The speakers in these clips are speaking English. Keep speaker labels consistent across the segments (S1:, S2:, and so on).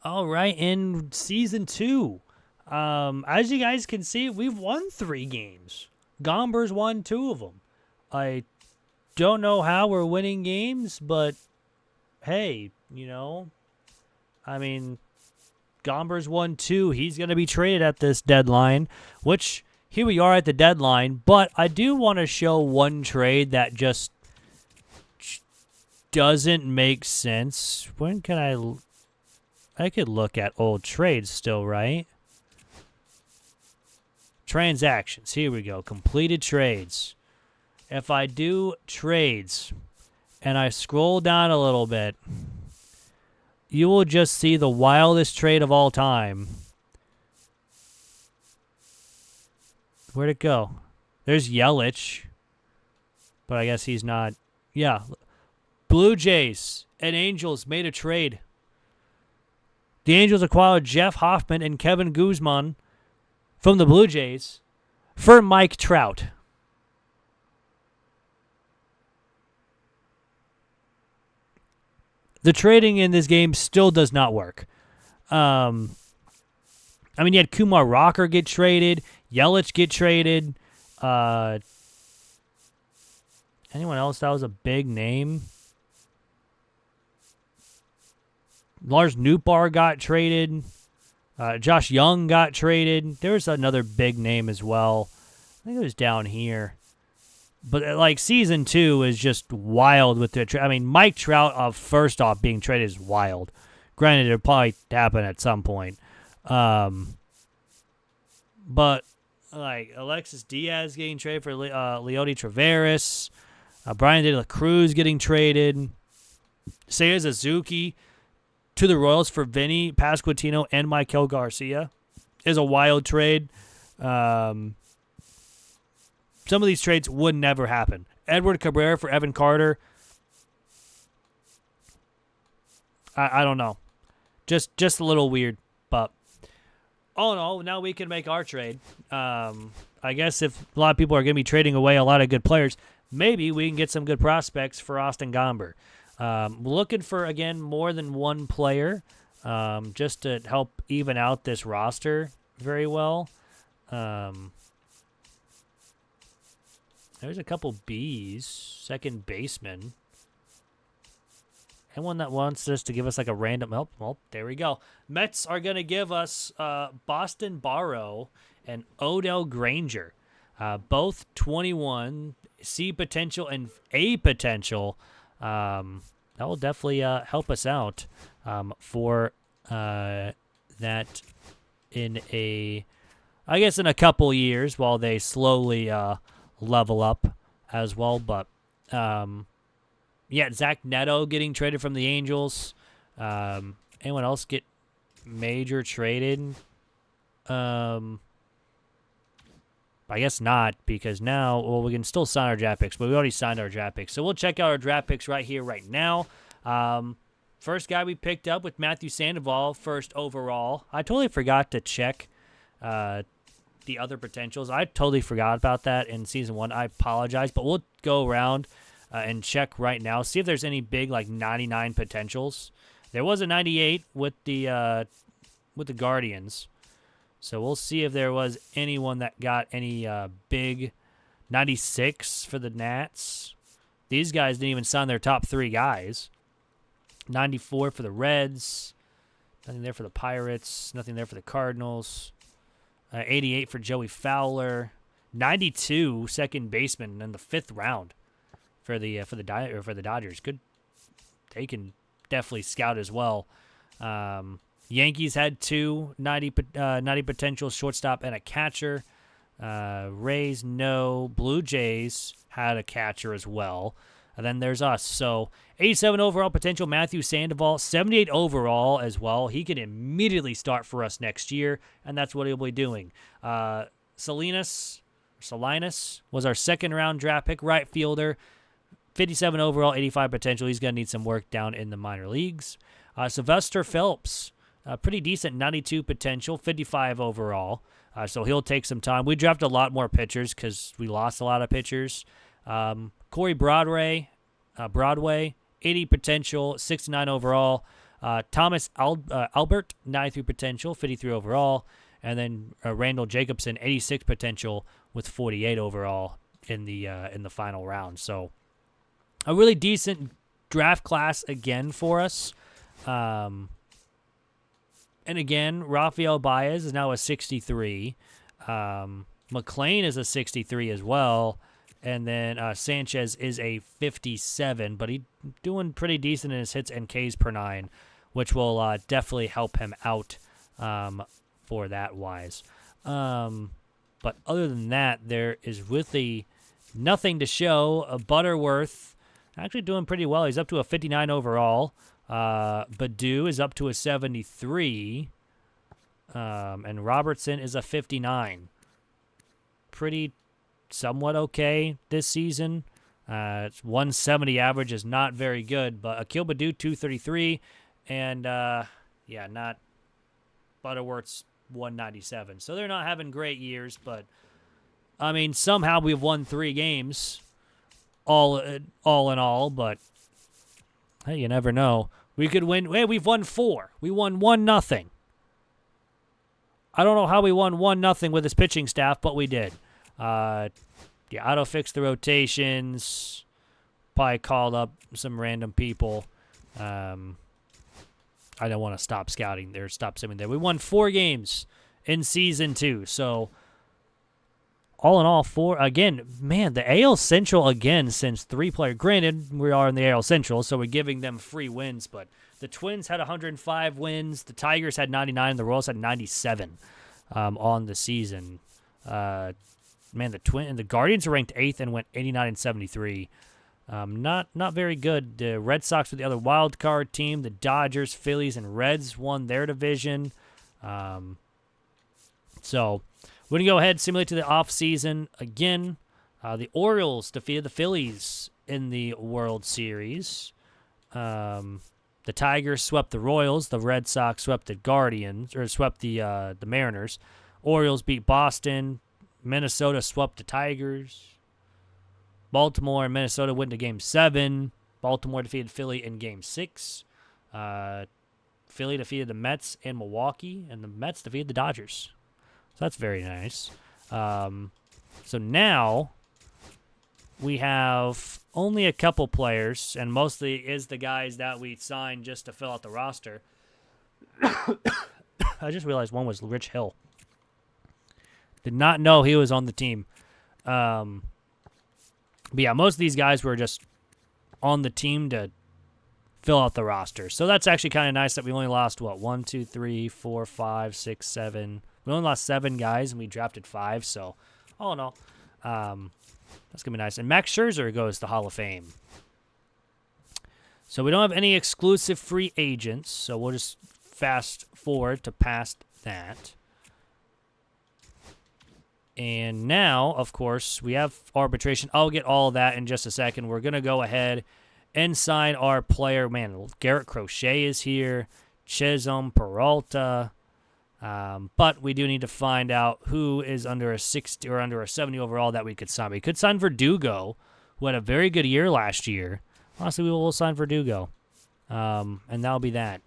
S1: All right, in season 2, as you guys can see, we've won 3 games. Gomber's won 2 of them. I don't know how we're winning games, but hey, I mean, Gomber's won 2. He's going to be traded at this deadline, which here we are at the deadline. But I do want to show one trade that just doesn't make sense. When can I could look at old trades still, right? Transactions. Here we go. Completed trades. If I do trades and I scroll down a little bit, you will just see the wildest trade of all time. Where'd it go? There's Yelich. But I guess he's not. Yeah. Blue Jays and Angels made a trade. The Angels acquired Jeff Hoffman and Kevin Guzman from the Blue Jays for Mike Trout. The trading in this game still does not work. I mean, you had Kumar Rocker get traded, Yelich get traded. Anyone else that was a big name? Lars Nootbaar got traded. Josh Young got traded. There's another big name as well. I think it was down here. But, like, Season 2 is just wild with the I mean, Mike Trout, first off, being traded is wild. Granted, it'll probably happen at some point. But, like, Alexis Diaz getting traded for Leody Taveras. Brian De La Cruz getting traded. Seiya Suzuki to the Royals for Vinny Pasquantino and Michael Garcia is a wild trade. Some of these trades would never happen. Edward Cabrera for Evan Carter. I don't know. Just a little weird. But all in all, now we can make our trade. I guess if a lot of people are going to be trading away a lot of good players, maybe we can get some good prospects for Austin Gomber. Looking for, again, more than one player just to help even out this roster very well. There's a couple Bs, second baseman. Anyone that wants us to give us like a random help? Well, there we go. Mets are going to give us Boston Barrow and Odell Granger. Both 21, C potential and A potential. That will definitely help us out for that in in a couple years while they slowly level up as well. But, Zach Neto getting traded from the Angels. Anyone else get major traded? I guess not, because now, we can still sign our draft picks, but we already signed our draft picks. So we'll check out our draft picks right here, right now. First guy we picked up with Matthew Sandoval, first overall. I totally forgot to check the other potentials. I totally forgot about that in Season 1. I apologize, but we'll go around and check right now, see if there's any big, 99 potentials. There was a 98 with the Guardians. So we'll see if there was anyone that got any big 96 for the Nats. These guys didn't even sign their top 3 guys. 94 for the Reds. Nothing there for the Pirates. Nothing there for the Cardinals. 88 for Joey Fowler. 92 second baseman in the 5th round for the Dodgers. Good. They can definitely scout as well. Yankees had 2 90 potential, shortstop and a catcher. Rays, no. Blue Jays had a catcher as well. And then there's us. So 87 overall potential, Matthew Sandoval. 78 overall as well. He can immediately start for us next year, and that's what he'll be doing. Salinas was our second-round draft pick, right fielder. 57 overall, 85 potential. He's going to need some work down in the minor leagues. Sylvester Phelps. Pretty decent 92 potential, 55 overall. So he'll take some time. We drafted a lot more pitchers because we lost a lot of pitchers. Corey Broadway, 80 potential, 69 overall. Thomas Albert, 93 potential, 53 overall. And then Randall Jacobson, 86 potential with 48 overall in the final round. So a really decent draft class again for us. And again, Rafael Baez is now a 63. McLean is a 63 as well. And then Sanchez is a 57, but he's doing pretty decent in his hits and Ks per 9, which will definitely help him out for that wise. But other than that, there is really nothing to show. Butterworth actually doing pretty well. He's up to a 59 overall. Badu is up to a 73. And Robertson is a 59. Pretty somewhat okay this season. It's 170 average is not very good, but Akil Badu 233, and not Butterworth's 197. So they're not having great years, but I mean somehow we've won 3 games, all in all. But hey, you never know. We could win. Hey, we've won 4. We won 1-0. I don't know how we won 1-0 with his pitching staff, but we did. Auto fixed the rotations. Probably called up some random people. I don't want to stop scouting there, stop simming there. We won 4 games in season 2. So all in all, 4 again. Man, the AL Central again since 3 player. Granted, we are in the AL Central, so we're giving them free wins. But the Twins had 105 wins. The Tigers had 99. The Royals had 97 on the season. Man, the Guardians are ranked 8th and went 89 and 73. Not very good. The Red Sox were the other wild card team. The Dodgers, Phillies, and Reds won their division. So we're going to go ahead and simulate to the offseason again. The Orioles defeated the Phillies in the World Series. The Tigers swept the Royals. The Red Sox swept the Guardians, or swept the Mariners. Orioles beat Boston. Minnesota swept the Tigers. Baltimore and Minnesota went to Game 7. Baltimore defeated Philly in Game 6. Philly defeated the Mets and Milwaukee, and the Mets defeated the Dodgers. So that's very nice. So now we have only a couple players, and mostly is the guys that we signed just to fill out the roster. I just realized one was Rich Hill. Did not know he was on the team. But yeah, most of these guys were just on the team to fill out the roster. So that's actually kind of nice that we only lost, 1, 2, 3, 4, 5, 6, 7. We only lost 7 guys, and we drafted 5. So all in all, that's going to be nice. And Max Scherzer goes to Hall of Fame. So we don't have any exclusive free agents, so we'll just fast forward to past that. And now, of course, we have arbitration. I'll get all of that in just a second. We're going to go ahead and sign our player. Man, Garrett Crochet is here. Chisholm, Peralta. But we do need to find out who is under a 60 or under a 70 overall that we could sign. We could sign Verdugo, who had a very good year last year. Honestly, we will sign Verdugo. And that'll be that.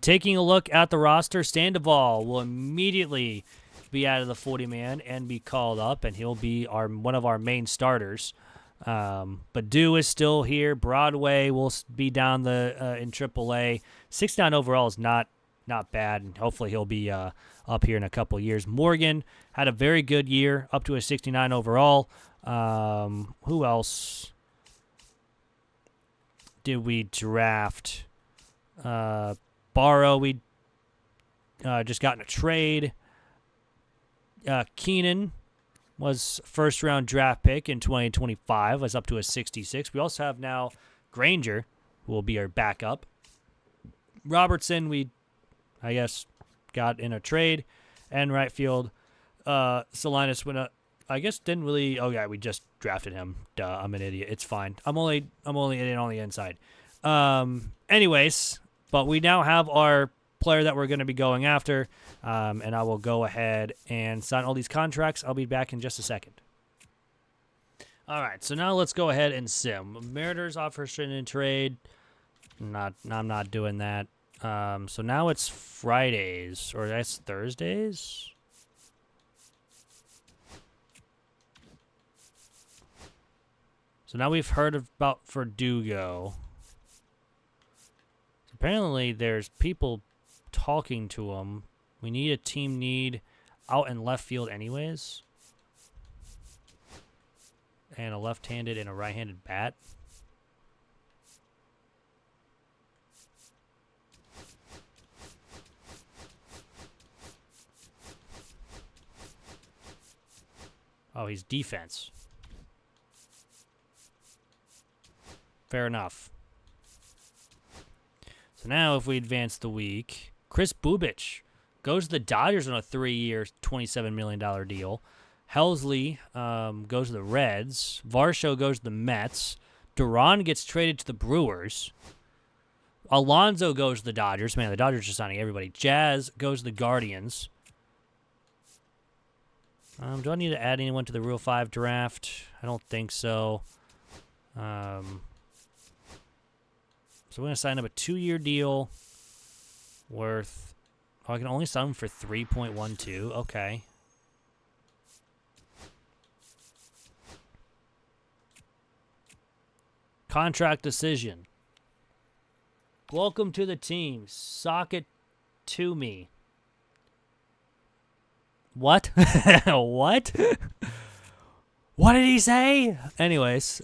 S1: Taking a look at the roster, Sandoval will immediately be out of the 40-man and be called up, and he'll be one of our main starters. Badu is still here. Broadway will be down in AAA. 69 overall is not bad, and hopefully he'll be up here in a couple of years. Morgan had a very good year, up to a 69 overall. Who else did we draft? Barrow, we just got in a trade. Keenan was first-round draft pick in 2025, was up to a 66. We also have now Granger, who will be our backup. Robertson, we, I guess, got in a trade. And right field, Salinas went up. I guess didn't really. Oh yeah, we just drafted him. Duh, I'm an idiot. It's fine. I'm only in on the inside. Anyways, but we now have our player that we're going to be going after, and I will go ahead and sign all these contracts. I'll be back in just a second. All right, so now let's go ahead and sim. Mariners offer in trade. I'm not doing that. So now it's Fridays, or that's Thursdays? So now we've heard about Verdugo. Apparently there's people talking to him. We need a team need out in left field anyways. And a left-handed and a right-handed bat. Oh, he's defense. Fair enough. So now if we advance the week, Chris Bubich goes to the Dodgers on a 3-year, $27 million deal. Helsley goes to the Reds. Varsho goes to the Mets. Duran gets traded to the Brewers. Alonso goes to the Dodgers. Man, the Dodgers are signing everybody. Jazz goes to the Guardians. Do I need to add anyone to the Rule 5 draft? I don't think so. So we're going to sign up a 2-year deal worth... Oh, I can only sign them for 3.12. Okay. Contract decision. Welcome to the team. Sock it to me. What? What? What did he say? Anyways,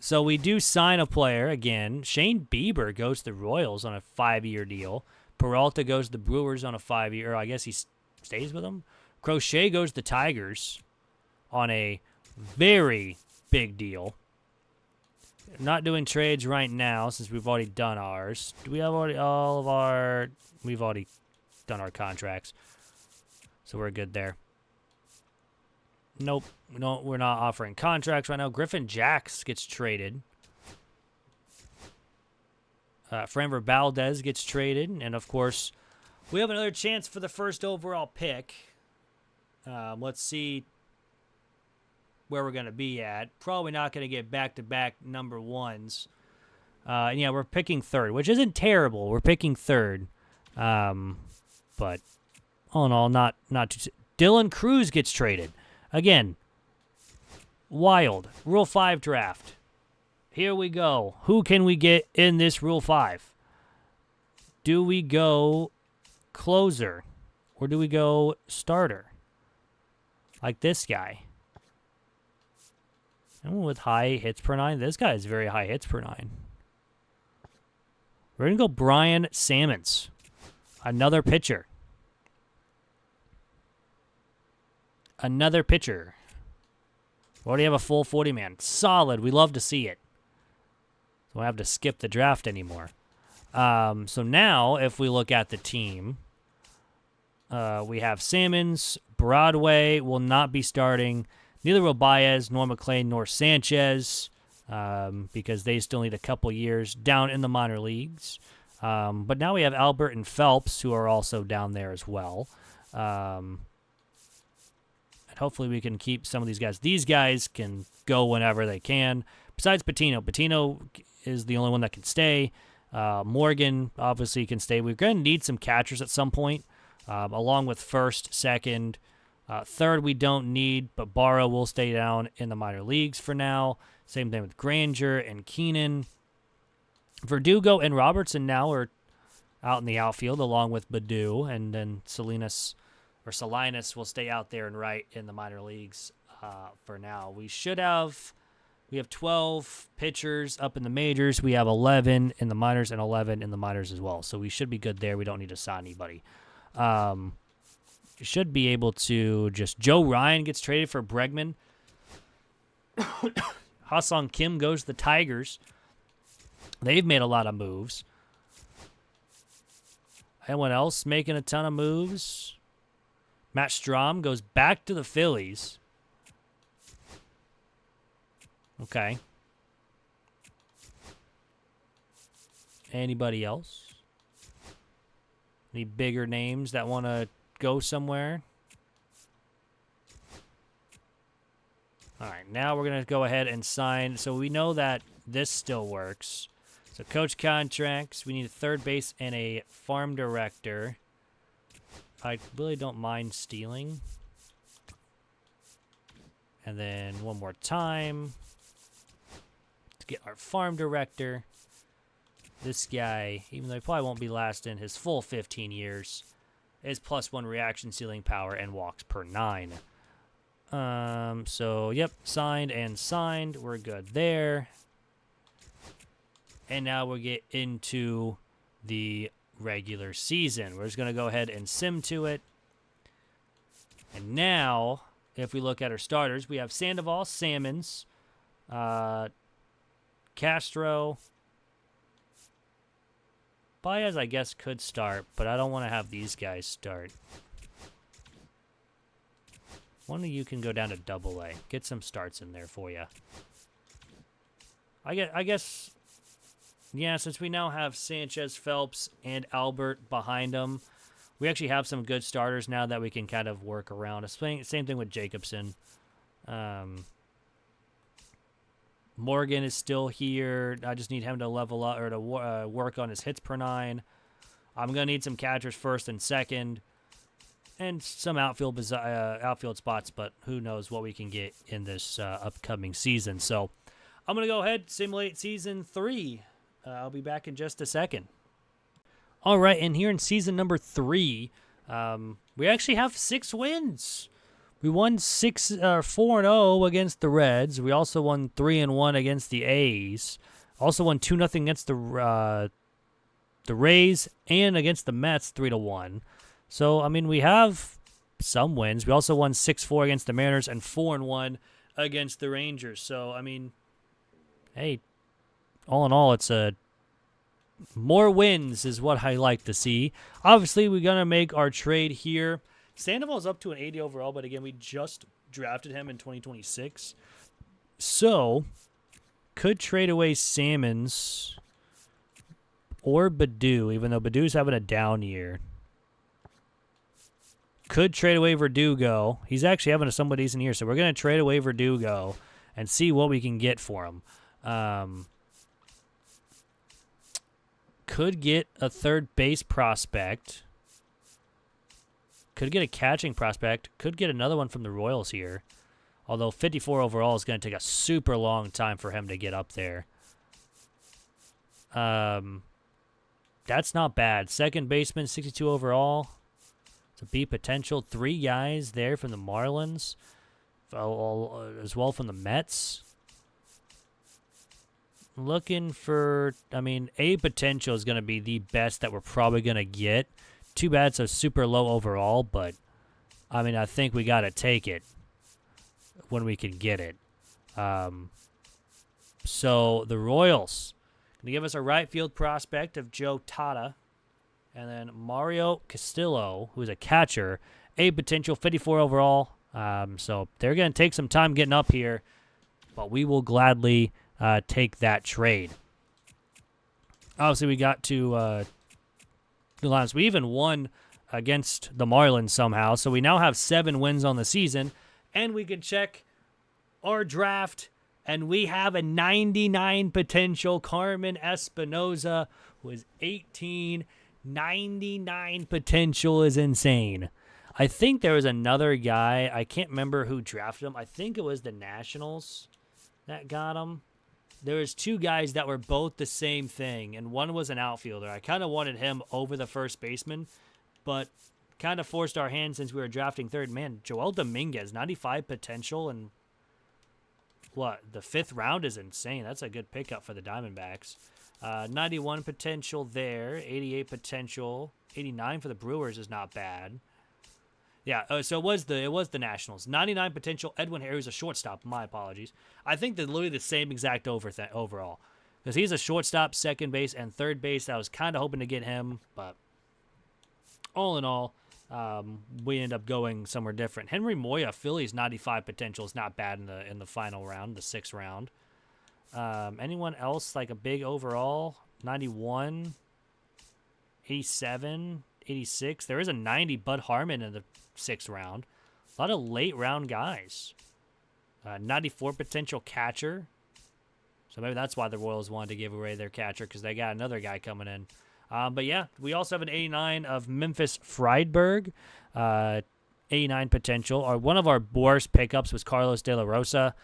S1: so we do sign a player again. Shane Bieber goes to the Royals on a 5-year deal. Peralta goes to the Brewers on a 5-year. I guess he stays with them. Crochet goes to the Tigers on a very big deal. Not doing trades right now since we've already done ours. Do we have already all of our... We've already done our contracts. So we're good there. Nope. No, we're not offering contracts right now. Griffin Jax gets traded. Framber Valdez gets traded. And, of course, we have another chance for the first overall pick. Let's see where we're going to be at. Probably not going to get back-to-back number ones. And yeah, we're picking third, which isn't terrible. We're picking third. But all in all, not too... Dylan Cruz gets traded. Again, wild. Rule 5 draft. Here we go. Who can we get in this Rule 5? Do we go closer? Or do we go starter? Like this guy. Anyone with high hits per 9? This guy has very high hits per 9. We're going to go Brian Sammons. Another pitcher. Another pitcher. We already have a full 40-man. Solid. We love to see it. So we don't have to skip the draft anymore. So now, if we look at the team, we have Sammons. Broadway will not be starting. Neither will Baez, nor McLean, nor Sanchez, because they still need a couple years down in the minor leagues. But now we have Albert and Phelps, who are also down there as well. And hopefully we can keep some of these guys. These guys can go whenever they can. Besides Patino. Patino is the only one that can stay. Morgan, obviously, can stay. We're going to need some catchers at some point, along with first, second. Third, we don't need, but Barrow will stay down in the minor leagues for now. Same thing with Granger and Keenan. Verdugo and Robertson now are out in the outfield, along with Badu, and then Salinas will stay out there and right in the minor leagues for now. We have 12 pitchers up in the majors. We have 11 in the minors and 11 in the minors as well. So we should be good there. We don't need to sign anybody. Should be able to just... Joe Ryan gets traded for Bregman. Ha-Sung Kim goes to the Tigers. They've made a lot of moves. Anyone else making a ton of moves? Matt Strahm goes back to the Phillies. Okay. Anybody else? Any bigger names that want to go somewhere? All right, now we're going to go ahead and sign. So we know that this still works. So coach contracts. We need a third base and a farm director. I really don't mind stealing. And then one more time to get our farm director. This guy, even though he probably won't be lasting his full 15 years, is +1 reaction ceiling power and walks per 9. So, yep, signed and signed. We're good there. And now we'll get into the regular season. We're just going to go ahead and sim to it. And now, if we look at our starters, we have Sandoval, Salmons, Castro. Baez, I guess, could start, but I don't want to have these guys start. One of you can go down to AA. Get some starts in there for you. I guess, yeah, since we now have Sanchez, Phelps, and Albert behind them, we actually have some good starters now that we can kind of work around. Same thing with Jacobson. Morgan is still here. I just need him to level up or to work on his hits per 9. I'm going to need some catchers first and second. And some outfield spots, but who knows what we can get in this upcoming season. So I'm going to go ahead, simulate Season 3. I'll be back in just a second. All right, and here in Season number 3, we actually have 6 wins. We won 4-0 against the Reds. We also won 3-1 against the A's. Also won 2-0 against the Rays and against the Mets 3-1. So, I mean, we have some wins. We also won 6-4 against the Mariners and 4-1 against the Rangers. So, I mean, hey, all in all, it's more wins is what I like to see. Obviously, we're going to make our trade here. Sandoval's up to an 80 overall, but again, we just drafted him in 2026. So, could trade away Salmons or Baddoo, even though Badoo's having a down year. Could trade away Verdugo. He's actually having a somewhat decent year, so we're going to trade away Verdugo and see what we can get for him. Could get a third base prospect. Could get a catching prospect. Could get another one from the Royals here. Although 54 overall is going to take a super long time for him to get up there. That's not bad. Second baseman, 62 overall. It's a B potential. 3 guys there from the Marlins. As well from the Mets. Looking for, I mean, A potential is going to be the best that we're probably going to get. Too bad it's a super low overall, but, I mean, I think we got to take it when we can get it. So, the Royals going to give us a right field prospect of Joe Tata. And then Mario Castillo, who's a catcher, A potential, 54 overall. So, they're going to take some time getting up here, but we will gladly take that trade. Obviously, we got to the Lions. We even won against the Marlins somehow, so we now have 7 wins on the season, and we can check our draft, and we have a 99 potential Carmen Espinoza, who is 18. 99 potential is insane. I think there was another guy, I can't remember who drafted him. I think it was the Nationals that got him. There was 2 guys that were both the same thing, and one was an outfielder. I kind of wanted him over the first baseman, but kind of forced our hand since we were drafting third. Man, Joel Dominguez, 95 potential, and what, the 5th round is insane. That's a good pickup for the Diamondbacks. 91 potential there, 88 potential, 89 for the Brewers is not bad. Yeah, so it was the Nationals. 99 potential. Edwin Harris, a shortstop. My apologies. I think they're literally the same exact overall. Because he's a shortstop, second base, and third base. I was kind of hoping to get him, but all in all, we end up going somewhere different. Henry Moya, Phillies, 95 potential is not bad in the final round, the 6th round. Anyone else like a big overall? 91, 87, 86. There is a 90 Bud Harmon in the 6th round. A lot of late round guys. 94 potential catcher. So maybe that's why the Royals wanted to give away their catcher, because they got another guy coming in. But yeah, we also have an 89 of Memphis Friedberg. 89 potential. One of our worst pickups was Carlos De La Rosa.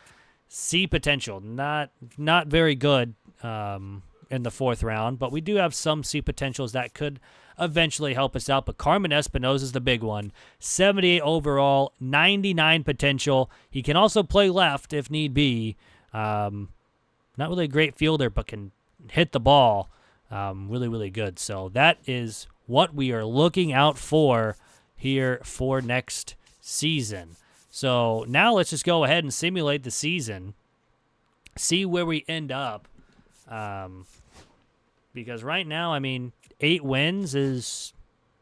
S1: C potential. Not very good in the 4th round, but we do have some C potentials that could eventually help us out. But Carmen Espinosa is the big one. 78 overall, 99 potential. He can also play left if need be. Not really a great fielder, but can hit the ball really, really good. So that is what we are looking out for here for next season. So now let's just go ahead and simulate the season, see where we end up. Because right now, I mean, 8 wins is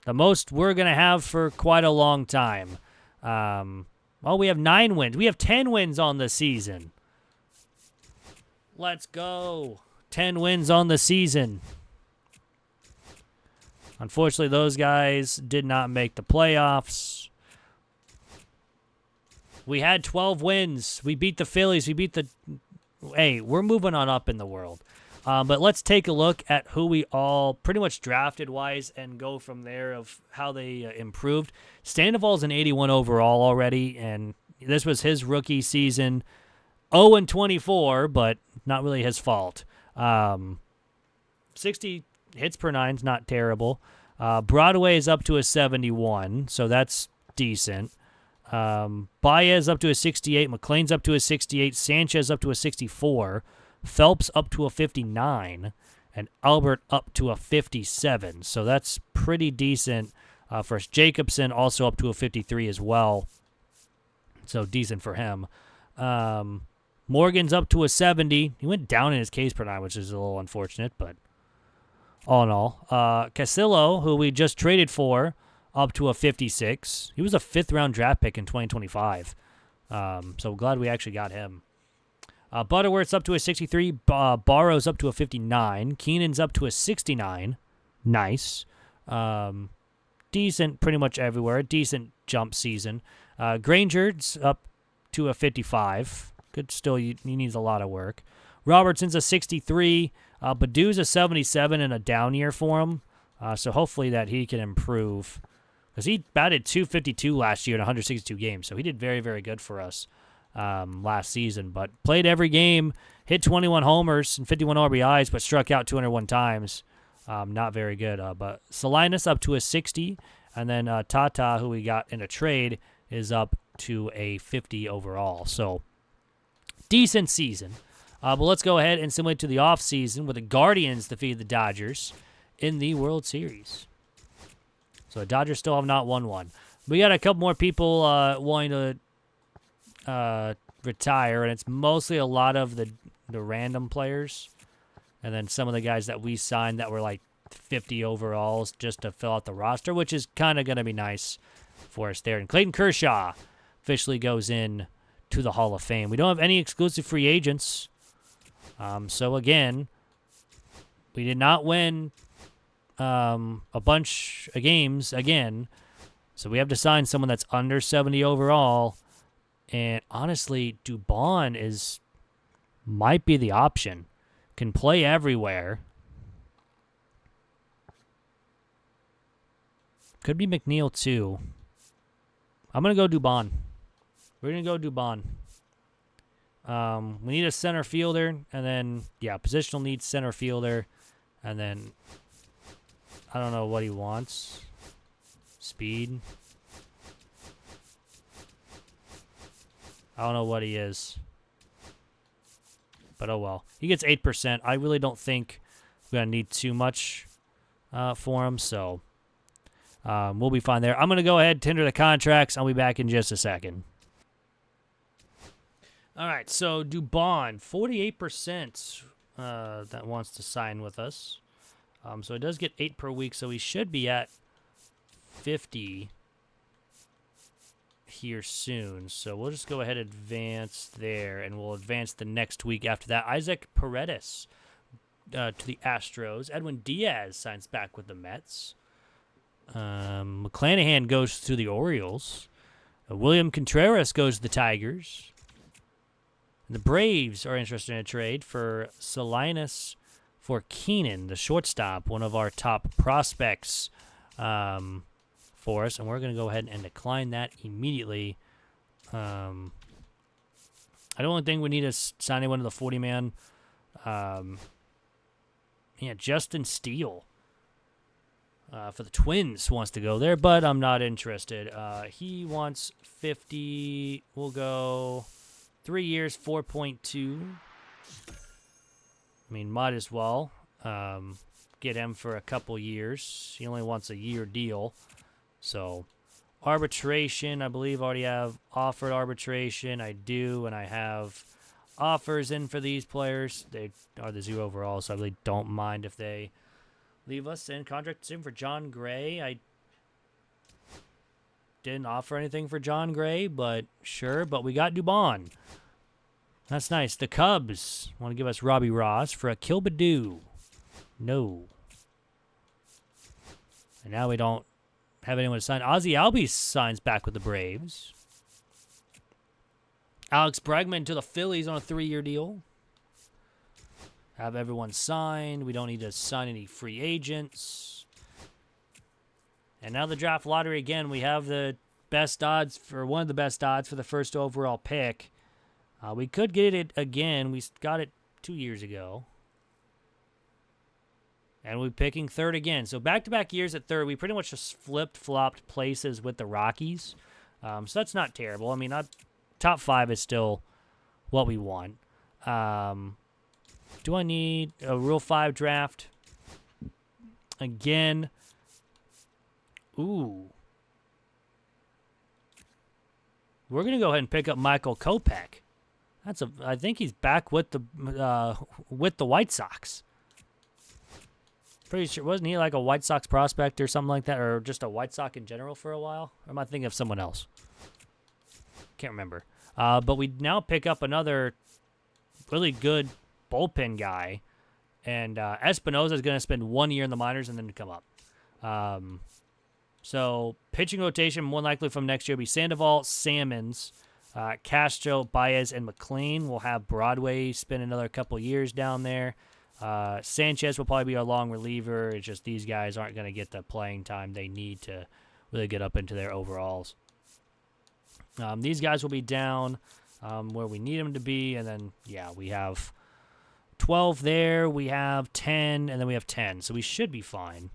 S1: the most we're going to have for quite a long time. Well, we have 9 wins. We have 10 wins on the season. Let's go. 10 wins on the season. Unfortunately, those guys did not make the playoffs. We had 12 wins. We beat the Phillies. We beat the... Hey, we're moving on up in the world. But let's take a look at who we all pretty much drafted-wise and go from there of how they improved. Sandoval's an 81 overall already, and this was his rookie season. 0-24, but not really his fault. 60 hits per 9 is not terrible. Broadway is up to a 71, so that's decent. Baez up to a 68. McLean's up to a 68. Sanchez up to a 64. Phelps up to a 59. And Albert up to a 57. So that's pretty decent for us. Jacobson also up to a 53 as well. So decent for him. Morgan's up to a 70. He went down in his Ks per 9, which is a little unfortunate, but all in all. Casillo, who we just traded for, up to a 56. He was a 5th-round draft pick in 2025. So glad we actually got him. Butterworth's up to a 63. Barrow's up to a 59. Keenan's up to a 69. Nice. Decent pretty much everywhere. Decent jump season. Granger's up to a 55. Good still, he needs a lot of work. Robertson's a 63. Badu's a 77 and a down year for him. So hopefully that he can improve. Because he batted .252 last year in 162 games. So he did very, very good for us last season. But played every game, hit 21 homers and 51 RBIs, but struck out 201 times. Not very good. But Salinas up to a 60. And then Tata, who we got in a trade, is up to a 50 overall. So decent season. But let's go ahead and simulate to the offseason where the Guardians defeated the Dodgers in the World Series. So the Dodgers still have not won one. We got a couple more people wanting to retire, and it's mostly a lot of the random players. And then some of the guys that we signed that were like 50 overalls just to fill out the roster, which is kind of going to be nice for us there. And Clayton Kershaw officially goes in to the Hall of Fame. We don't have any exclusive free agents. So again, we did not win a bunch of games again. So we have to sign someone that's under 70 overall. And honestly, Dubon might be the option. Can play everywhere. Could be McNeil too. I'm going to go Dubon. We're going to go Dubon. We need a center fielder, and then, yeah, positional needs center fielder, and then I don't know what he wants. Speed. I don't know what he is. But oh well. He gets 8%. I really don't think we're going to need too much for him, so we'll be fine there. I'm going to go ahead and tender the contracts. I'll be back in just a second. All right, so Dubon, 48% that wants to sign with us. So it does get 8 per week, so he should be at 50 here soon. So we'll just go ahead and advance there, and we'll advance the next week after that. Isaac Paredes to the Astros. Edwin Diaz signs back with the Mets. McClanahan goes to the Orioles. William Contreras goes to the Tigers. The Braves are interested in a trade for Salinas for Keenan, the shortstop, one of our top prospects for us. And we're going to go ahead and decline that immediately. I don't think we need to sign anyone to the 40-man. Justin Steele for the Twins wants to go there, but I'm not interested. He wants 50. We'll go 3 years, 4.2. I mean, might as well get him for a couple years. He only wants a year deal. So, arbitration, I believe I already have offered arbitration. I do, and I have offers in for these players. They are the 0 overall, so I really don't mind if they leave us in. Contract soon for John Gray. I didn't offer anything for John Gray, but sure. But we got Dubon. That's nice. The Cubs want to give us Robbie Ross for a Kilbadoo. No. And now we don't have anyone to sign. Ozzy Albies signs back with the Braves. Alex Bregman to the Phillies on a 3-year deal. Have everyone signed. We don't need to sign any free agents. And now the draft lottery again. We have the best odds for one of the best odds for the first overall pick. We could get it again. We got it 2 years ago. And we're picking third again. So back-to-back years at third, we pretty much just flopped places with the Rockies. So that's not terrible. I mean, top 5 is still what we want. Do I need a Rule 5 draft? Again. Ooh. We're going to go ahead and pick up Michael Kopech. I think he's back with the White Sox. Pretty sure, wasn't he like a White Sox prospect or something like that, or just a White Sox in general for a while? Or am I thinking of someone else? Can't remember. But we now pick up another really good bullpen guy, and Espinosa is going to spend 1 year in the minors and then come up. So pitching rotation more likely from next year will be Sandoval, Salmons, Castro, Baez, and McLean. We'll have Broadway spend another couple years down there. Sanchez will probably be our long reliever. It's just these guys aren't going to get the playing time they need to really get up into their overalls. These guys will be down where we need them to be, and then, yeah, we have 12 there, we have 10, and then we have 10. So we should be fine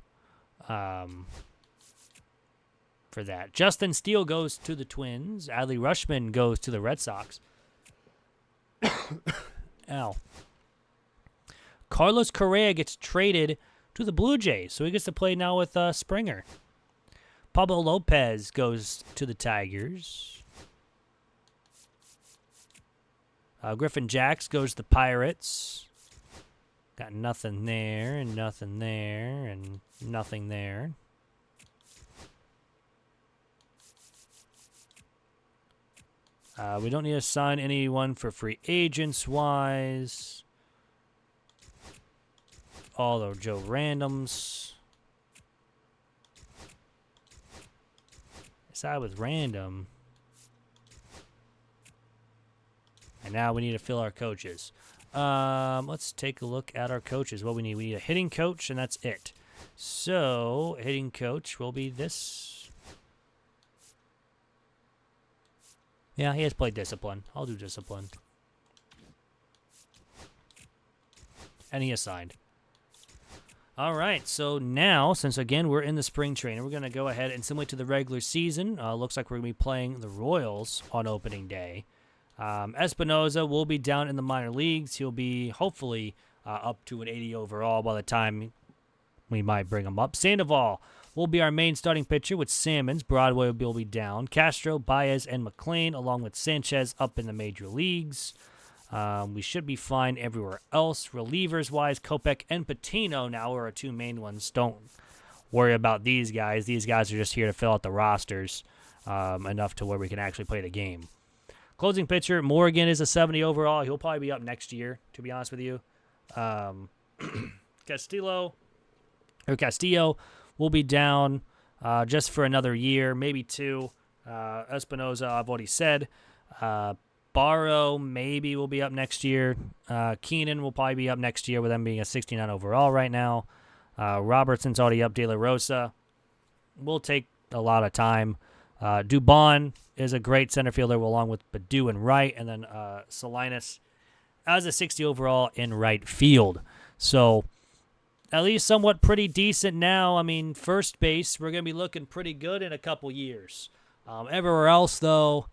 S1: for that. Justin Steele goes to the Twins. Adley Rutschman goes to the Red Sox. Ow. Carlos Correa gets traded to the Blue Jays, so he gets to play now with Springer. Pablo Lopez goes to the Tigers. Griffin Jacks goes to the Pirates. Got nothing there, and nothing there, and nothing there. We don't need to sign anyone for free agents-wise. All the Joe Randoms. Side with random. And now we need to fill our coaches. Let's take a look at our coaches. What we need a hitting coach, and that's it. So, hitting coach will be this. Yeah, he has played discipline. I'll do discipline. And he is signed. All right, so now, since, again, we're in the spring training, we're going to go ahead and similar to the regular season, looks like we're going to be playing the Royals on opening day. Espinosa will be down in the minor leagues. He'll be, hopefully, up to an 80 overall by the time we might bring him up. Sandoval will be our main starting pitcher with Salmons. Broadway will be down. Castro, Baez, and McLean, along with Sanchez, up in the major leagues. We should be fine everywhere else. Relievers-wise, Kopech and Patino now are our two main ones. Don't worry about these guys. These guys are just here to fill out the rosters enough to where we can actually play the game. Closing pitcher, Morgan is a 70 overall. He'll probably be up next year, to be honest with you. Castillo will be down just for another year, maybe 2. Espinosa, I've already said. Barrow maybe will be up next year. Keenan will probably be up next year with them being a 69 overall right now. Robertson's already up. De La Rosa will take a lot of time. Dubon is a great center fielder along with Baду and right, and then Salinas as a 60 overall in right field. So at least somewhat pretty decent now. I mean, first base, we're going to be looking pretty good in a couple years. Everywhere else, though,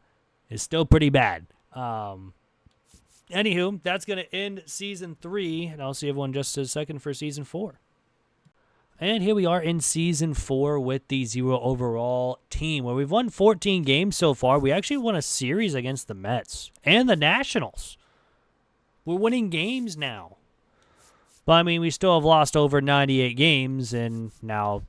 S1: is still pretty bad. Anywho, that's going to end Season 3, and I'll see everyone just a second for Season 4. And here we are in Season 4 with the 0 overall team, where we've won 14 games so far. We actually won a series against the Mets and the Nationals. We're winning games now. But, I mean, we still have lost over 98 games, and now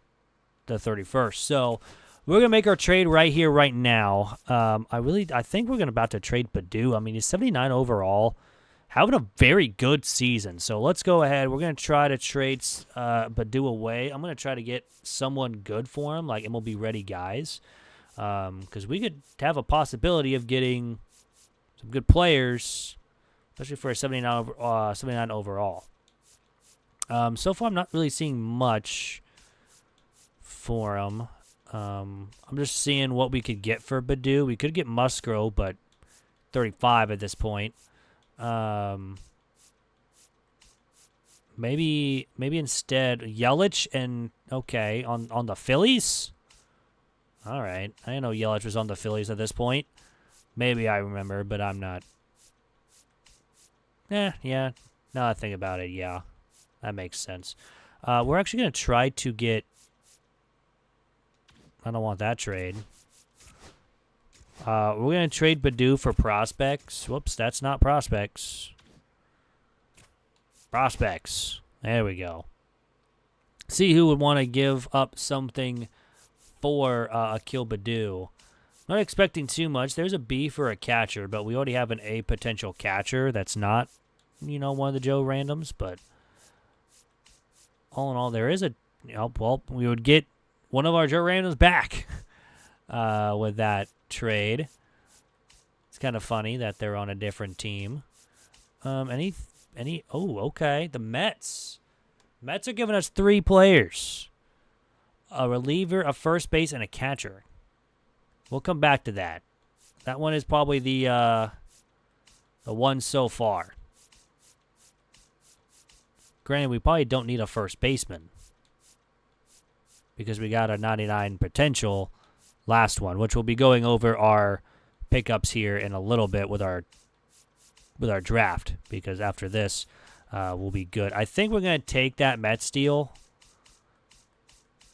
S1: the 31st. So, we're going to make our trade right here, right now. I think we're about to trade Badu. I mean, he's 79 overall, having a very good season. So, let's go ahead. We're going to try to trade Badu away. I'm going to try to get someone good for him, like MLB-ready guys, because we could have a possibility of getting some good players, especially for a 79 overall. So far, I'm not really seeing much for him. I'm just seeing what we could get for Badu. We could get Musgrove, but 35 at this point. Maybe instead Yelich and okay on the Phillies. All right, I didn't know Yelich was on the Phillies at this point. Maybe I remember, but I'm not. Yeah. Now I think about it, yeah. That makes sense. We're actually going to try to get... I don't want that trade. We're going to trade Badu for prospects. Whoops, that's not prospects. Prospects. There we go. See who would want to give up something for Akil Badu. Not expecting too much. There's a B for a catcher, but we already have an A potential catcher that's not, one of the Joe randoms, but... all in all, there is a, we would get one of our Joe Randoms back with that trade. It's kind of funny that they're on a different team. Oh, okay. The Mets. Mets are giving us 3 players. A reliever, a first base, and a catcher. We'll come back to that. That one is probably the one so far. Granted, we probably don't need a first baseman because we got a 99 potential last one, which we'll be going over our pickups here in a little bit with our draft, because after this, we'll be good. I think we're going to take that Mets deal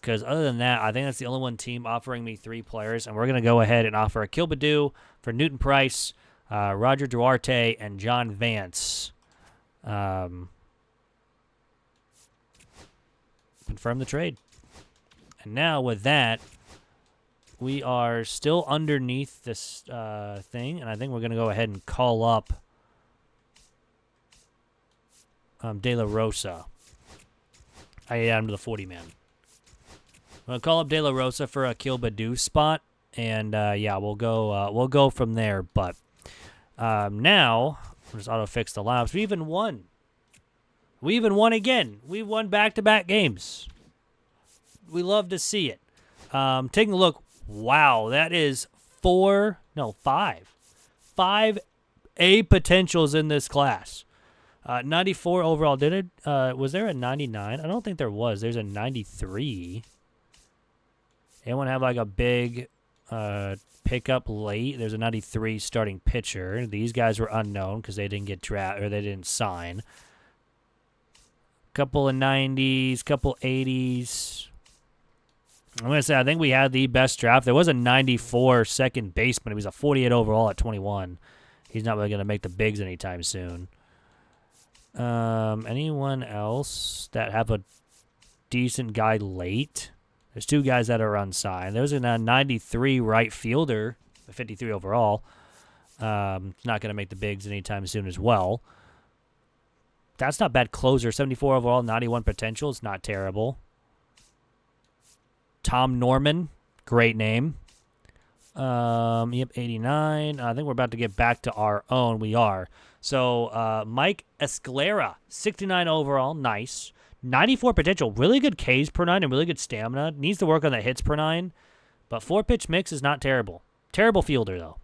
S1: because other than that, I think that's the only one team offering me 3 players, and we're going to go ahead and offer Akil Baddoo for Newton Price, Roger Duarte, and John Vance. Confirm the trade. And now with that, we are still underneath this thing, and I think we're going to go ahead and call up De La Rosa. I add him to the 40-man. I'm going to call up De La Rosa for a Akil Baddoo spot, and yeah, we'll go from there. But now, I'll just auto-fix the lineups. We even won. We even won again. We won back-to-back games. We love to see it. Taking a look. Wow, that is 5. 5 A potentials in this class. 94 overall. Was there a 99? I don't think there was. There's a 93. Anyone have like a big pickup late? There's a 93 starting pitcher. These guys were unknown because they didn't get drafted or they didn't sign. Couple of 90s, couple 80s. I'm going to say I think we had the best draft. There was a 94 second baseman. He was a 48 overall at 21. He's not really going to make the bigs anytime soon. Anyone else that have a decent guy late? There's 2 guys that are unsigned. There's a 93 right fielder, a 53 overall. Not going to make the bigs anytime soon as well. That's not bad. Closer, 74 overall, 91 potential. It's not terrible. Tom Norman, great name. Yep, 89. I think we're about to get back to our own. We are. So, Mike Escalera, 69 overall. Nice. 94 potential. Really good Ks per 9 and really good stamina. Needs to work on the hits per 9. But 4-pitch mix is not terrible. Terrible fielder, though.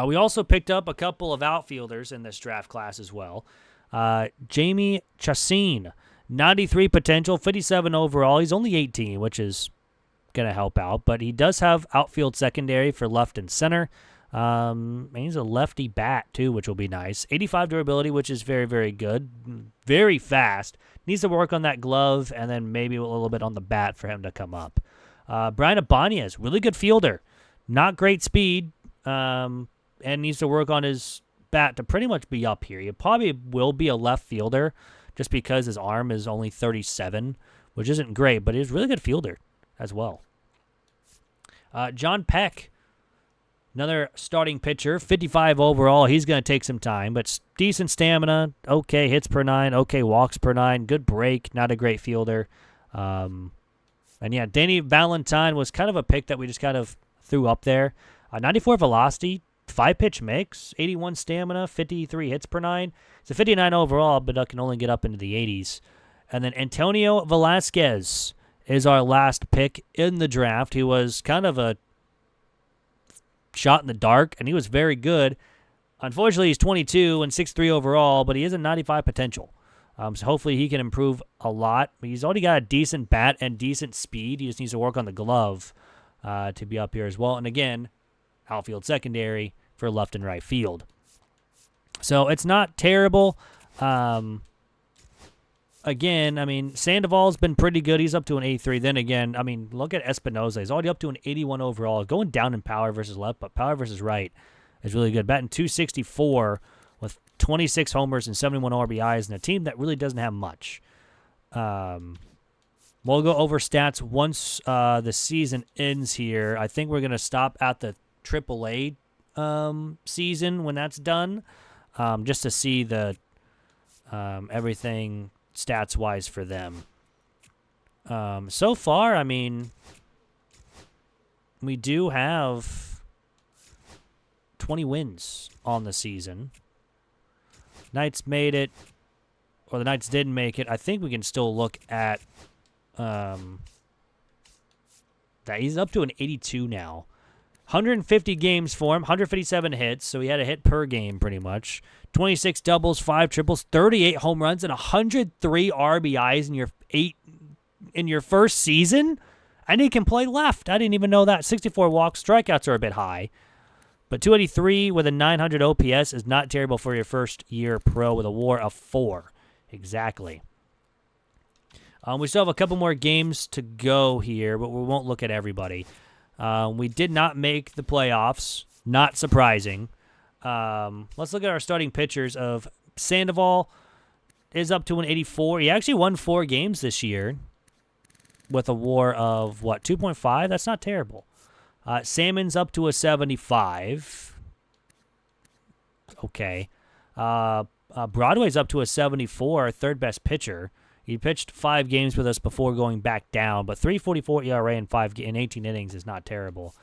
S1: We also picked up a couple of outfielders in this draft class as well. Jamie Chassin, 93 potential, 57 overall. He's only 18, which is going to help out. But he does have outfield secondary for left and center. And he's a lefty bat, too, which will be nice. 85 durability, which is very, very good. Very fast. Needs to work on that glove and then maybe a little bit on the bat for him to come up. Brian Ibanez, really good fielder. Not great speed. And needs to work on his bat to pretty much be up here. He probably will be a left fielder just because his arm is only 37, which isn't great, but he's a really good fielder as well. John Peck, another starting pitcher, 55 overall. He's going to take some time, but decent stamina, okay hits per 9, okay walks per 9, good break, not a great fielder. And yeah, Danny Valentine was kind of a pick that we just kind of threw up there. 94 velocity. 5-pitch mix, 81 stamina, 53 hits per 9. It's a 59 overall, but I can only get up into the 80s. And then Antonio Velasquez is our last pick in the draft. He was kind of a shot in the dark, and he was very good. Unfortunately, he's 22 and 6'3 overall, but he is a 95 potential. So hopefully he can improve a lot. He's already got a decent bat and decent speed. He just needs to work on the glove to be up here as well. And again, outfield secondary for left and right field. So it's not terrible. Again, I mean, Sandoval's been pretty good. He's up to an 83. Then again, I mean, look at Espinoza. He's already up to an 81 overall. Going down in power versus left, but power versus right is really good. Batting 264 with 26 homers and 71 RBIs in a team that really doesn't have much. We'll go over stats once the season ends here. I think we're going to stop at the AAA season when that's done, just to see the everything stats-wise for them. So far, I mean, we do have 20 wins on the season. Knights made it, or the Knights didn't make it. I think we can still look at that. He's up to an 82 now. 150 games for him, 157 hits, so he had a hit per game pretty much. 26 doubles, 5 triples, 38 home runs, and 103 RBIs in your first season? And he can play left. I didn't even know that. 64 walks, strikeouts are a bit high. But 283 with a 900 OPS is not terrible for your first year pro with a WAR of 4. Exactly. We still have a couple more games to go here, but we won't look at everybody. We did not make the playoffs. Not surprising. Let's look at our starting pitchers. Of Sandoval is up to an 84. He actually won 4 games this year with a WAR of, 2.5? That's not terrible. Salmon's up to a 75. Okay. Broadway's up to a 74, third best pitcher. He pitched 5 games with us before going back down, but 3.44 ERA in 18 innings is not terrible.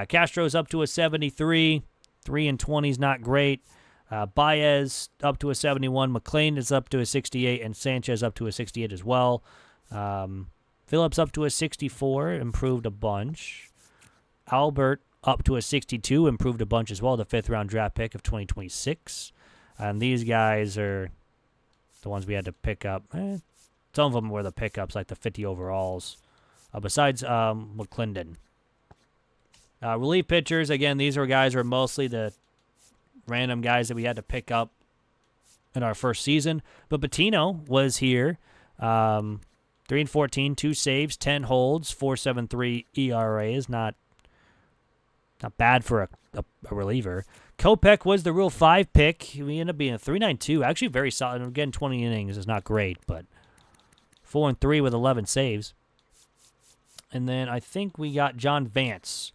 S1: Castro's up to a 73. 3-20 is not great. Baez up to a 71. McLean is up to a 68, and Sanchez up to a 68 as well. Phillips up to a 64, improved a bunch. Albert up to a 62, improved a bunch as well, the 5th-round draft pick of 2026. And these guys are the ones we had to pick up. Some of them were the pickups, like the 50 overalls, besides McClendon. Relief pitchers, again, these were guys who are mostly the random guys that we had to pick up in our first season. But Bettino was here. 3-14, 2 saves, 10 holds, 4.73 ERA is not bad for a reliever. Kopech was the Rule 5 pick. He ended up being a 3.92. Actually very solid. Again, 20 innings is not great, but 4-3 with 11 saves. And then I think we got John Vance,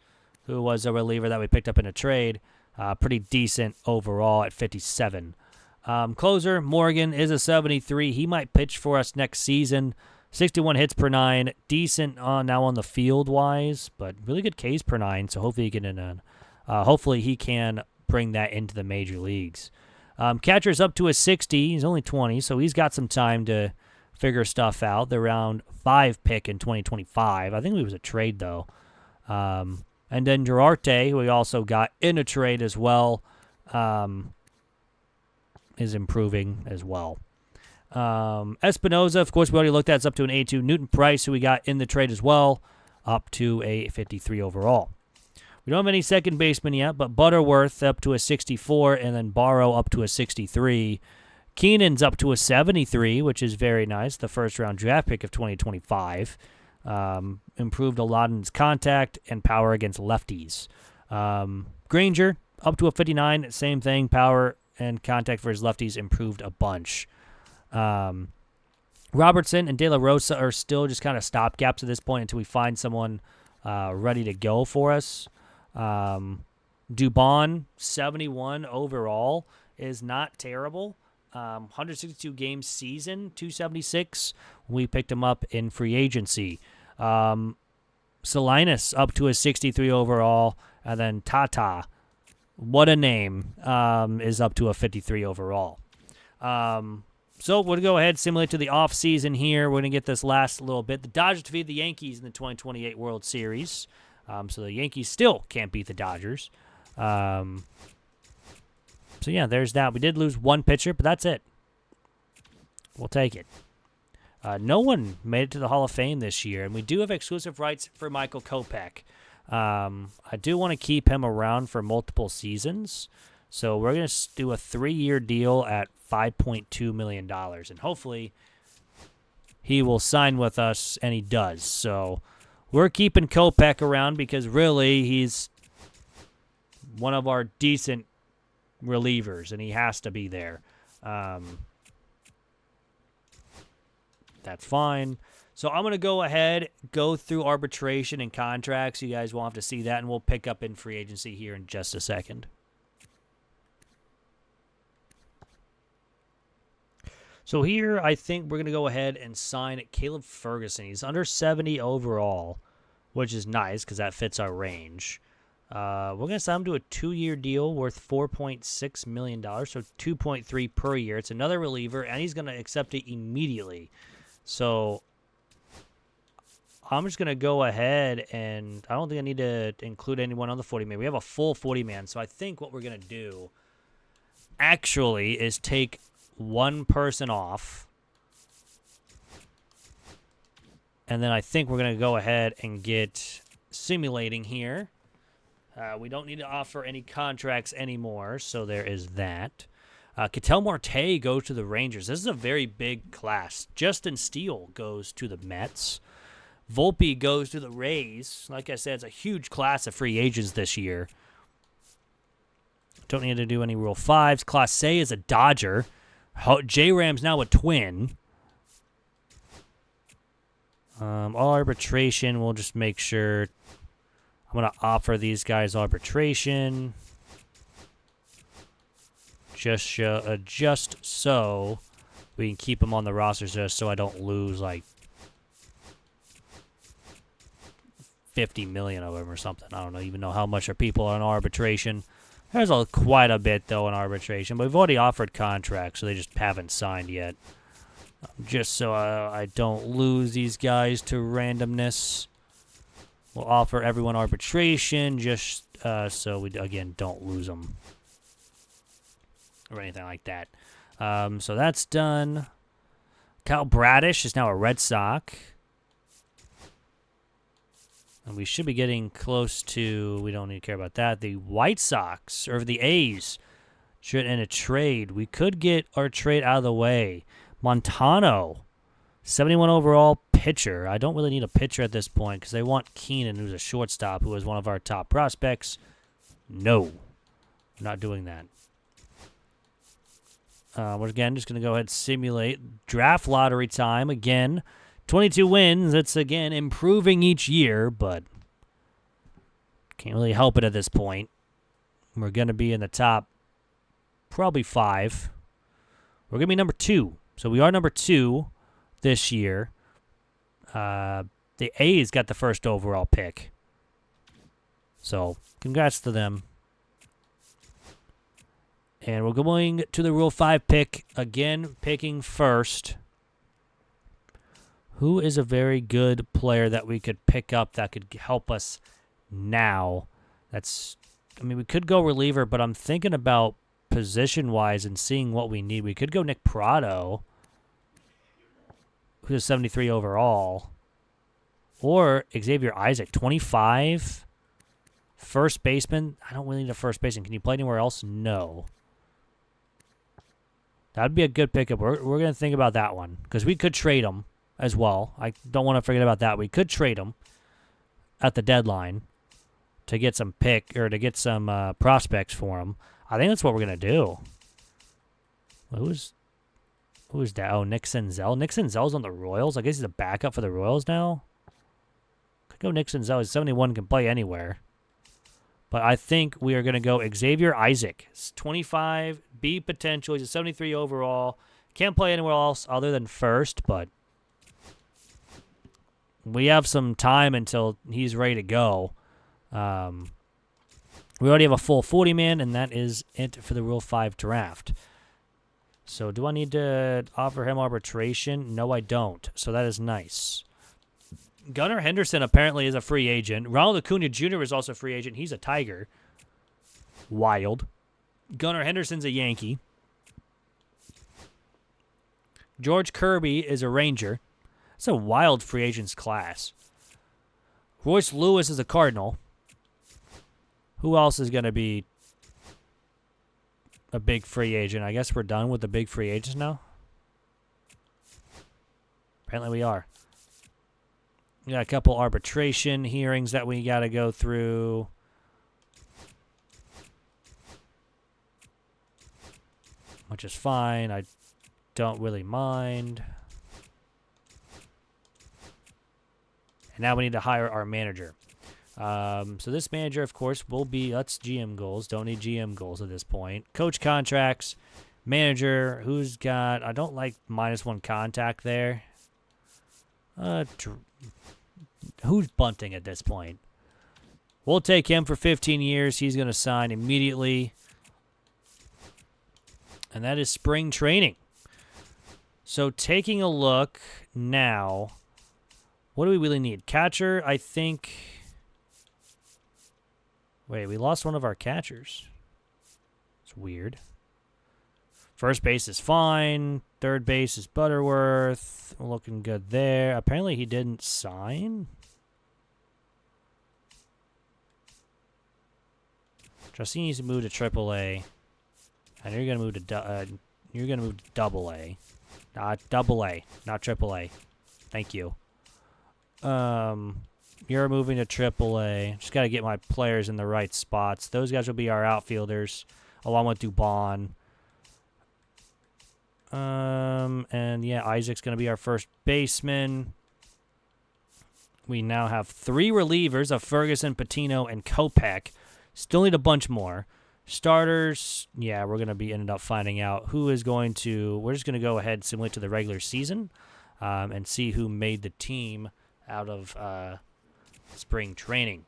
S1: who was a reliever that we picked up in a trade. Pretty decent overall at 57. Closer, Morgan is a 73. He might pitch for us next season. 61 hits per 9, decent now on the field wise, but really good Ks per 9. So hopefully he can bring that into the major leagues. Catcher's up to a 60. He's only 20, so he's got some time to figure stuff out. The round 5 pick in 2025. I think it was a trade though. And then Girarte, who we also got in a trade as well, is improving as well. Espinoza, of course, we already looked at. It's up to an 82. Newton Price, who we got in the trade as well, up to a 53 overall. We don't have any second baseman yet, but Butterworth up to a 64, and then Barrow up to a 63. Keenan's up to a 73, which is very nice. The first-round draft pick of 2025. Improved a lot in his contact and power against lefties. Granger up to a 59. Same thing. Power and contact for his lefties improved a bunch. Robertson and De La Rosa are still just kind of stopgaps at this point until we find someone ready to go for us. Dubon, 71 overall, is not terrible. 162 game season, 276. We picked him up in free agency. Salinas up to a 63 overall, and then Tata, what a name, is up to a 53 overall. So we'll go ahead and simulate to the offseason here. We're going to get this last little bit. The Dodgers defeated the Yankees in the 2028 World Series. So the Yankees still can't beat the Dodgers. So, yeah, there's that. We did lose one pitcher, but that's it. We'll take it. No one made it to the Hall of Fame this year, and we do have exclusive rights for Michael Kopech. I do want to keep him around for multiple seasons, so we're going to do a 3-year deal at $5.2 million, and hopefully he will sign with us, and he does. So we're keeping Kopech around because really he's one of our decent relievers, and he has to be there. That's fine. So I'm going to go ahead, go through arbitration and contracts. You guys won't have to see that, and we'll pick up in free agency here in just a second. So here, I think we're going to go ahead and sign Caleb Ferguson. He's under 70 overall, which is nice because that fits our range. We're going to sign him to a 2-year deal worth $4.6 million, so $2.3 per year. It's another reliever, and he's going to accept it immediately. So I'm just going to go ahead, and I don't think I need to include anyone on the 40-man. We have a full 40-man, so I think what we're going to do actually is take one person off, and then I think we're going to go ahead and get simulating here. We don't need to offer any contracts anymore, so there is that. Ketel Marte goes to the Rangers. This is a very big class. Justin Steele goes to the Mets. Volpe goes to the Rays. Like I said, it's a huge class of free agents this year. Don't need to do any Rule 5s. Class A is a Dodger. J-Ram's now a Twin. All arbitration, we'll just make sure. I'm going to offer these guys arbitration. Just so we can keep them on the roster just so I don't lose like 50 million of them or something. I don't even know how much are people on arbitration. There's quite a bit, though, in arbitration. But we've already offered contracts, so they just haven't signed yet. Just so I don't lose these guys to randomness. We'll offer everyone arbitration just so we, again, don't lose them. Or anything like that. So that's done. Kyle Bradish is now a Red Sox. And we should be getting close to, we don't need to care about that, the White Sox, or the A's, should in a trade. We could get our trade out of the way. Montano, 71 overall pitcher. I don't really need a pitcher at this point because they want Keenan, who's a shortstop, who is one of our top prospects. No, we're not doing that. We're again just going to go ahead and simulate draft lottery time again. 22 wins. It's, again, improving each year, but can't really help it at this point. We're going to be in the top probably 5. We're going to be number 2. So we are number 2 this year. The A's got the first overall pick. So, congrats to them. And we're going to the Rule 5 pick. Again, picking first. Who is a very good player that we could pick up that could help us now? We could go reliever, but I'm thinking about position-wise and seeing what we need. We could go Nick Prado, who's 73 overall. Or Xavier Isaac, 25. First baseman. I don't really need a first baseman. Can you play anywhere else? No. That would be a good pickup. We're going to think about that one because we could trade him as well. I don't want to forget about that. We could trade him at the deadline to get some prospects for him. I think that's what we're going to do. Who's that? Oh, Nick Senzel. Nick Senzel's on the Royals. I guess he's a backup for the Royals now. Could go Nick Senzel. He's 71, can play anywhere. But I think we are going to go Xavier Isaac. He's 25, B potential. He's a 73 overall. Can't play anywhere else other than first, but we have some time until he's ready to go. We already have a full 40-man, and that is it for the Rule 5 draft. So do I need to offer him arbitration? No, I don't. So that is nice. Gunnar Henderson apparently is a free agent. Ronald Acuna Jr. is also a free agent. He's a Tiger. Wild. Gunnar Henderson's a Yankee. George Kirby is a Ranger. It's a wild free agents class. Royce Lewis is a Cardinal. Who else is going to be a big free agent? I guess we're done with the big free agents now. Apparently we are. We got a couple arbitration hearings that we got to go through. Which is fine. I don't really mind. And now we need to hire our manager. So this manager, of course, will be, that's GM goals. Don't need GM goals at this point. Coach contracts. Manager, who's got, I don't like -1 contact there. Who's bunting at this point? We'll take him for 15 years. He's going to sign immediately. And that is spring training. So taking a look now, what do we really need? Catcher, I think. Wait, we lost one of our catchers. It's weird. First base is fine. Third base is Butterworth. Looking good there. Apparently he didn't sign. Justine needs to move to AAA. And you're gonna move to Double A. Not Double A, not AAA. Thank you. You're moving to AAA. Just gotta get my players in the right spots. Those guys will be our outfielders, along with Dubon. And yeah, Isaac's going to be our first baseman. We now have 3 relievers of Ferguson, Patino, and Kopech. Still need a bunch more. Starters, yeah, we're going to be ended up finding out who is going to, we're just going to go ahead similar to the regular season and see who made the team out of spring training.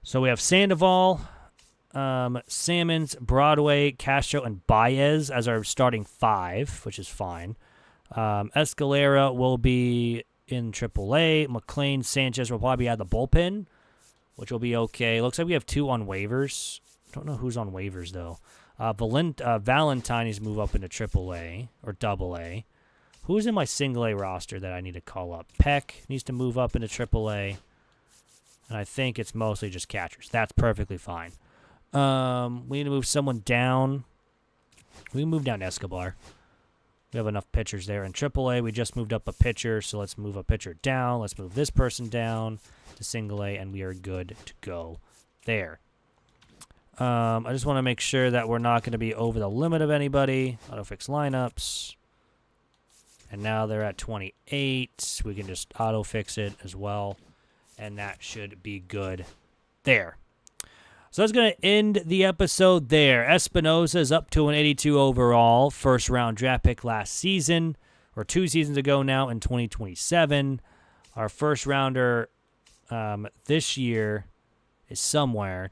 S1: So we have Sandoval, Salmons, Broadway, Castro, and Baez as our starting 5, which is fine. Escalera will be in AAA. McLean, Sanchez will probably be out of the bullpen, which will be okay. Looks like we have 2 on waivers. Don't know who's on waivers, though. Valentine needs to move up into AAA or AA. Who's in my single A roster that I need to call up? Peck needs to move up into AAA. And I think it's mostly just catchers. That's perfectly fine. We need to move someone down. We can move down Escobar. We have enough pitchers there. In AAA, we just moved up a pitcher, so let's move a pitcher down. Let's move this person down to single A, and we are good to go there. I just want to make sure that we're not going to be over the limit of anybody. Auto-fix lineups. And now they're at 28. We can just auto-fix it as well, and that should be good there. So that's going to end the episode there. Espinosa is up to an 82 overall, first-round draft pick last season. or 2 seasons ago now in 2027. Our first rounder this year is somewhere.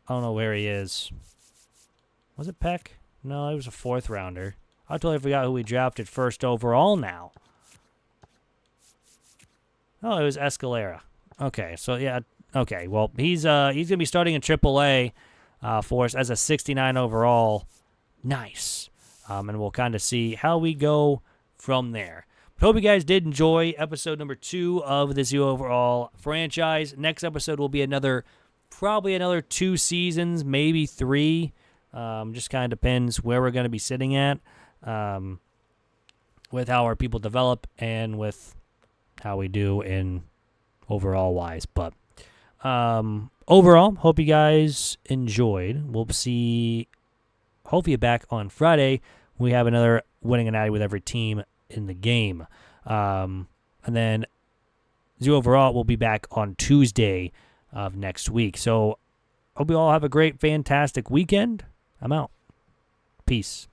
S1: I don't know where he is. Was it Peck? No, it was a 4th rounder. I totally forgot who we drafted first overall now. Oh, it was Escalera. Okay, so yeah, okay. Well, he's gonna be starting in AAA for us as a 69 overall. Nice. And we'll kind of see how we go from there. Hope you guys did enjoy episode number 2 of the Zero Overall franchise. Next episode will be probably another 2 seasons, maybe 3. Just kind of depends where we're going to be sitting at with how our people develop and with how we do in overall wise. But overall, hope you guys enjoyed. We'll see. Hopefully back on Friday. We have another winning a natty with every team in the game. And then Zero Overall will be back on Tuesday of next week. So hope you all have a great, fantastic weekend. I'm out. Peace.